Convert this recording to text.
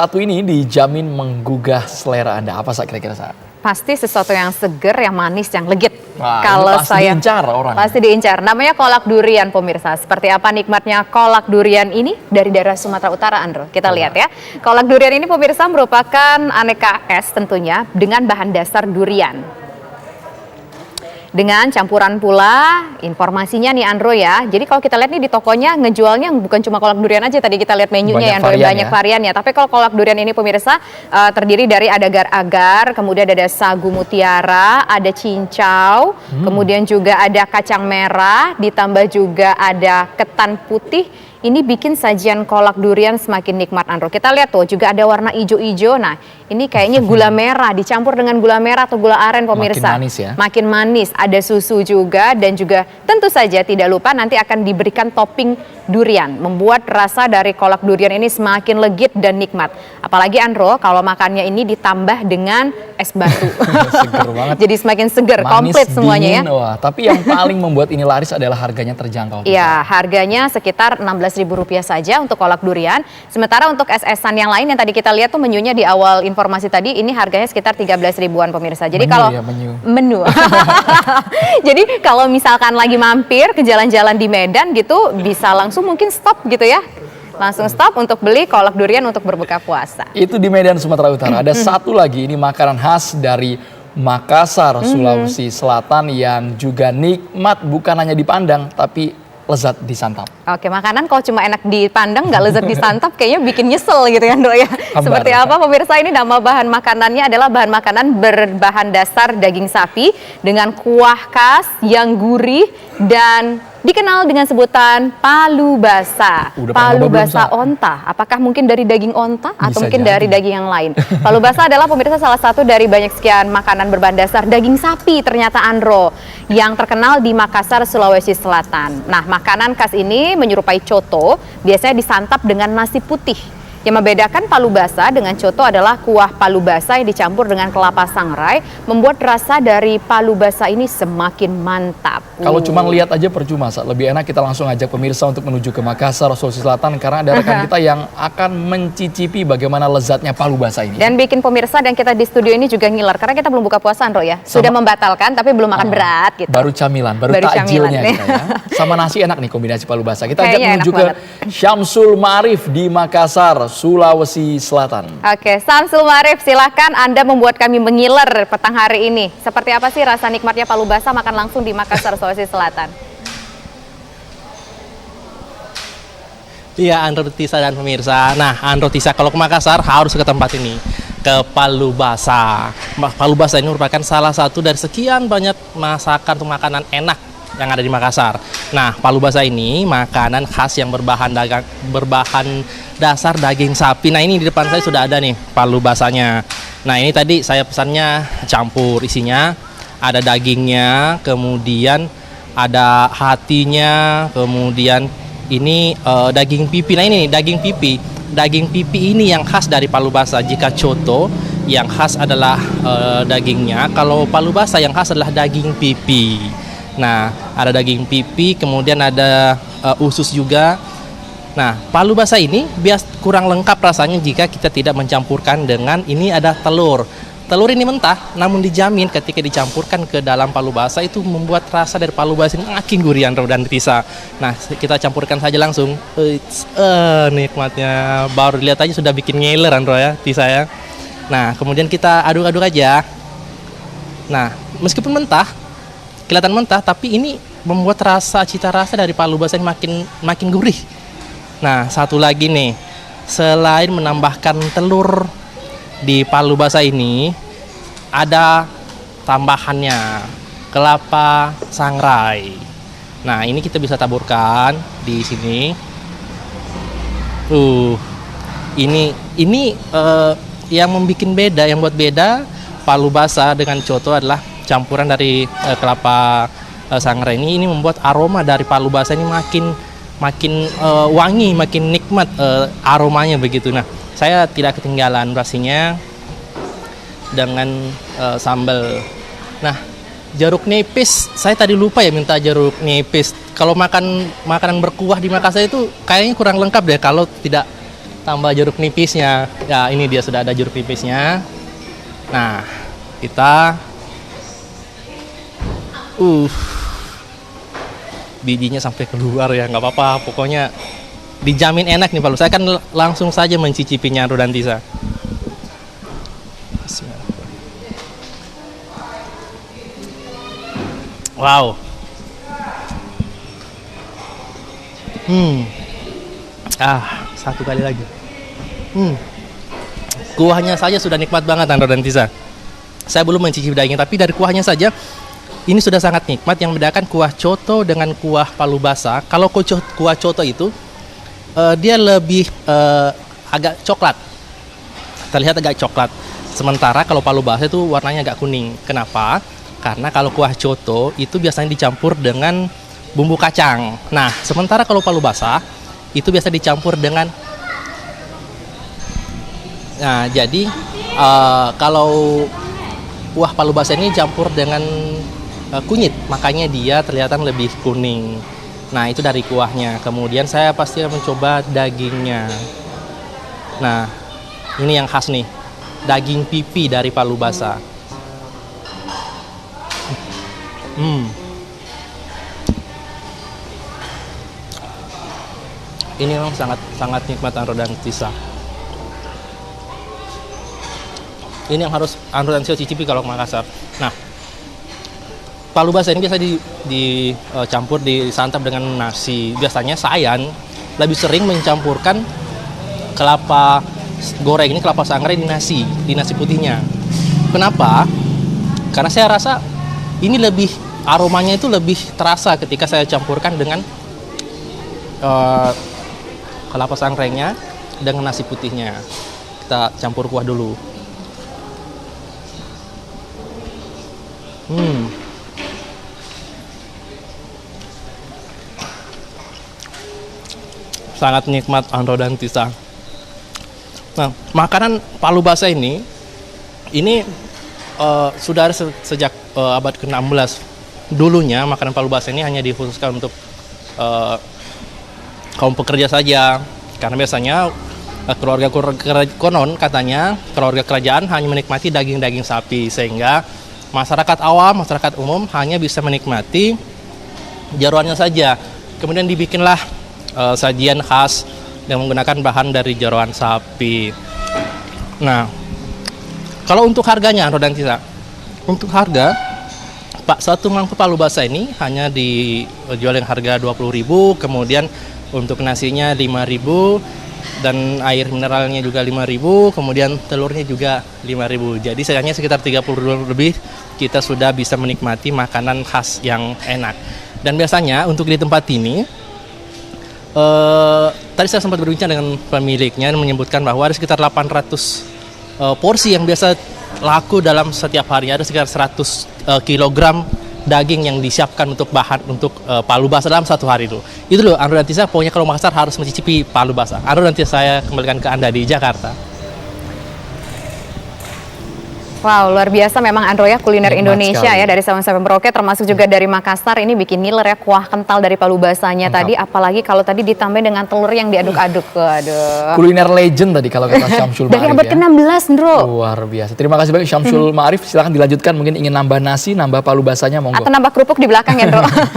Satu ini dijamin menggugah selera Anda. Apa kira-kira Sa? Pasti sesuatu yang seger, yang manis, yang legit. Wah, kalau pasti saya diincar orang. Pasti diincar. Namanya kolak durian, pemirsa. Seperti apa nikmatnya kolak durian ini dari daerah Sumatera Utara, Andro? Kita lihat ya. Kolak durian ini, pemirsa, merupakan aneka es tentunya dengan bahan dasar durian. Dengan campuran pula informasinya nih, Andro ya. Jadi kalau kita lihat nih di tokonya ngejualnya bukan cuma kolak durian aja. Tadi kita lihat menunya ya, Andro, banyak variannya. Tapi kalau kolak durian ini, pemirsa, terdiri dari ada agar-agar, kemudian ada sagu mutiara, ada cincau, kemudian juga ada kacang merah, ditambah juga ada ketan putih. Ini bikin sajian kolak durian semakin nikmat, Andro. Kita lihat tuh, juga ada warna hijau-hijau. Nah, ini kayaknya gula merah dicampur dengan gula merah atau gula aren, pemirsa. Makin manis ya. Makin manis. Ada susu juga, dan juga tentu saja tidak lupa nanti akan diberikan topping durian. Membuat rasa dari kolak durian ini semakin legit dan nikmat. Apalagi, Andro, kalau makannya ini ditambah dengan es batu. Seger banget. Jadi semakin seger, manis, komplit semuanya dingin, ya. Wah, tapi yang paling membuat ini laris adalah harganya terjangkau. Iya, harganya sekitar Rp16.000 saja untuk kolak durian. Sementara untuk es-esan yang lain yang tadi kita lihat tuh menunya di awal informasi tadi, ini harganya sekitar 13 ribuan, pemirsa. Jadi menu. Jadi kalau misalkan lagi mampir ke jalan-jalan di Medan gitu, bisa langsung mungkin stop gitu ya. Langsung stop untuk beli kolak durian untuk berbuka puasa. Itu di Medan, Sumatera Utara. Ada satu lagi, ini makanan khas dari Makassar, Sulawesi Selatan yang juga nikmat bukan hanya dipandang tapi lezat disantap. Oke, makanan kalau cuma enak dipandang nggak lezat disantap kayaknya bikin nyesel gitu ya, Ndro ya. Seperti apa, pemirsa? Ini nama bahan makanannya adalah bahan makanan berbahan dasar daging sapi dengan kuah khas yang gurih dan dikenal dengan sebutan palu basa. Palu basa onta. Apakah mungkin dari daging onta atau mungkin dari daging yang lain? Palu basa adalah, pemirsa, salah satu dari banyak sekian makanan berbahan dasar daging sapi ternyata, Andro, yang terkenal di Makassar, Sulawesi Selatan. Nah, makanan khas ini menyerupai coto, biasanya disantap dengan nasi putih. Yang membedakan palu basa dengan coto adalah kuah palu basa yang dicampur dengan kelapa sangrai, membuat rasa dari palu basa ini semakin mantap. Kalau cuma lihat aja percuma, lebih enak kita langsung ajak pemirsa untuk menuju ke Makassar, Sulawesi Selatan, karena ada rekan kita yang akan mencicipi bagaimana lezatnya palu basa ini. Dan bikin pemirsa dan kita di studio ini juga ngiler, karena kita belum buka puasa, Andro ya. Sudah membatalkan tapi belum makan berat gitu. Baru camilan, baru takjilnya kita ya. Sama nasi enak nih kombinasi palu basa. Kita ajak menuju ke Syamsul Ma'arif di Makassar, Sulawesi Selatan. Oke, Syamsul Ma'arif, silahkan Anda membuat kami mengiler petang hari ini. Seperti apa sih rasa nikmatnya palu basa makan langsung di Makassar, Sulawesi Selatan? Iya, Andro, Tisa, dan pemirsa. Nah, Andro, Tisa, kalau ke Makassar harus ke tempat ini, ke Palu Basa. Palu Basa ini merupakan salah satu dari sekian banyak masakan atau makanan enak yang ada di Makassar. Nah, palu basa ini makanan khas yang berbahan dasar daging sapi. Nah, ini di depan saya sudah ada nih palu basanya. Nah, ini tadi saya pesannya campur, isinya ada dagingnya, kemudian ada hatinya, kemudian ini daging pipi. Nah, ini daging pipi. Daging pipi ini yang khas dari palu basa. Jika coto yang khas adalah dagingnya, kalau palu basa yang khas adalah daging pipi. Nah, ada daging pipi, kemudian ada usus juga. Nah, palu basa ini kurang lengkap rasanya jika kita tidak mencampurkan dengan ini ada telur. Telur ini mentah, namun dijamin ketika dicampurkan ke dalam palu basa itu membuat rasa dari palu basa ini makin gurih, Andro dan Tisa. Nah, kita campurkan saja langsung. Nikmatnya baru lihat aja sudah bikin ngiler, Andro ya, Tisa ya. Nah, kemudian kita aduk-aduk aja. Nah, meskipun mentah, kelihatan mentah, tapi ini membuat cita rasa dari palu basa ini makin gurih. Nah, satu lagi nih, selain menambahkan telur di palu basa ini, ada tambahannya kelapa sangrai. Nah, ini kita bisa taburkan di sini. Ini yang membuat beda, yang buat beda palu basa dengan coto adalah campuran dari kelapa sangrai ini membuat aroma dari palu basa ini makin wangi, makin nikmat aromanya begitu. Nah, saya tidak ketinggalan nasinya dengan sambal. Nah, jeruk nipis, saya tadi lupa ya minta jeruk nipis. Kalau makan makanan berkuah di Makassar itu kayaknya kurang lengkap deh kalau tidak tambah jeruk nipisnya. Ya, ini dia sudah ada jeruk nipisnya. Nah, kita bijinya sampai keluar ya, nggak apa-apa. Pokoknya dijamin enak nih Palu. Saya kan langsung saja mencicipinya Andro dan Tisa. Bismillah. Wow. Satu kali lagi. Kuahnya saja sudah nikmat banget Andro dan Tisa. Saya belum mencicipi dagingnya, tapi dari kuahnya saja ini sudah sangat nikmat. Yang membedakan kuah coto dengan kuah palu basah. Kalau kuah coto itu dia lebih agak coklat. Terlihat agak coklat. Sementara kalau palu basah itu warnanya agak kuning. Kenapa? Karena kalau kuah coto itu biasanya dicampur dengan bumbu kacang. Nah, sementara kalau palu basah itu biasa dicampur dengan. Nah, jadi kalau kuah palu basah ini campur dengan kunyit, makanya dia kelihatan lebih kuning. Nah, itu dari kuahnya. Kemudian saya pasti mencoba dagingnya. Nah, ini yang khas nih, daging pipi dari palu basah. Ini memang sangat nikmat Andro dan Tisa. Ini yang harus Andro dan Tisa cicipi kalau ke Makassar. Nah, palu basah ini biasa dicampur, disantap dengan nasi. Biasanya saya lebih sering mencampurkan kelapa goreng ini, kelapa sangrai di nasi putihnya. Kenapa? Karena saya rasa ini aromanya itu lebih terasa ketika saya campurkan dengan kelapa sangrainya dengan nasi putihnya. Kita campur kuah dulu. Sangat nikmat Andro dan Tisa. Nah, makanan palu basah ini sudah ada sejak abad ke-16. Dulunya makanan palu basah ini hanya dikhususkan untuk kaum pekerja saja, karena biasanya konon katanya keluarga kerajaan hanya menikmati daging-daging sapi, sehingga masyarakat awam, masyarakat umum hanya bisa menikmati jeroannya saja. Kemudian dibikinlah sajian khas yang menggunakan bahan dari jeroan sapi. Nah, kalau untuk harganya Andro dan Tisa, untuk harga satu mangkuk palu basah ini hanya dijual dengan harga 20.000, kemudian untuk nasinya 5.000 dan air mineralnya juga 5.000, kemudian telurnya juga 5.000. Jadi sayangnya sekitar 30.000 lebih kita sudah bisa menikmati makanan khas yang enak. Dan biasanya untuk di tempat ini tadi saya sempat berbincang dengan pemiliknya dan menyebutkan bahwa ada sekitar 800 porsi yang biasa laku dalam setiap hari. Ada sekitar 100 kilogram daging yang disiapkan untuk bahan untuk palu basah dalam satu hari itu. Itu loh Andro dan Tisa, pokoknya kalau Makassar harus mencicipi palu basah. Andro dan Tisa, saya kembalikan ke Anda di Jakarta. Wow, luar biasa memang Andro ya, kuliner Nikmat Indonesia sekali. ya, dari Sabang sampai Merauke, termasuk juga dari Makassar. Ini bikin ngiler ya, kuah kental dari palu basahnya tadi, apalagi kalau tadi ditambah dengan telur yang diaduk-aduk. Aduh. Kuliner legend tadi kalau kata Syamsul Dari Ma'arif abad ya. ke-16, Bro. Luar biasa. Terima kasih banyak Syamsul Ma'arif. Silakan dilanjutkan, mungkin ingin nambah nasi, nambah palu basahnya, monggo. Atau nambah kerupuk di belakang ya, Bro.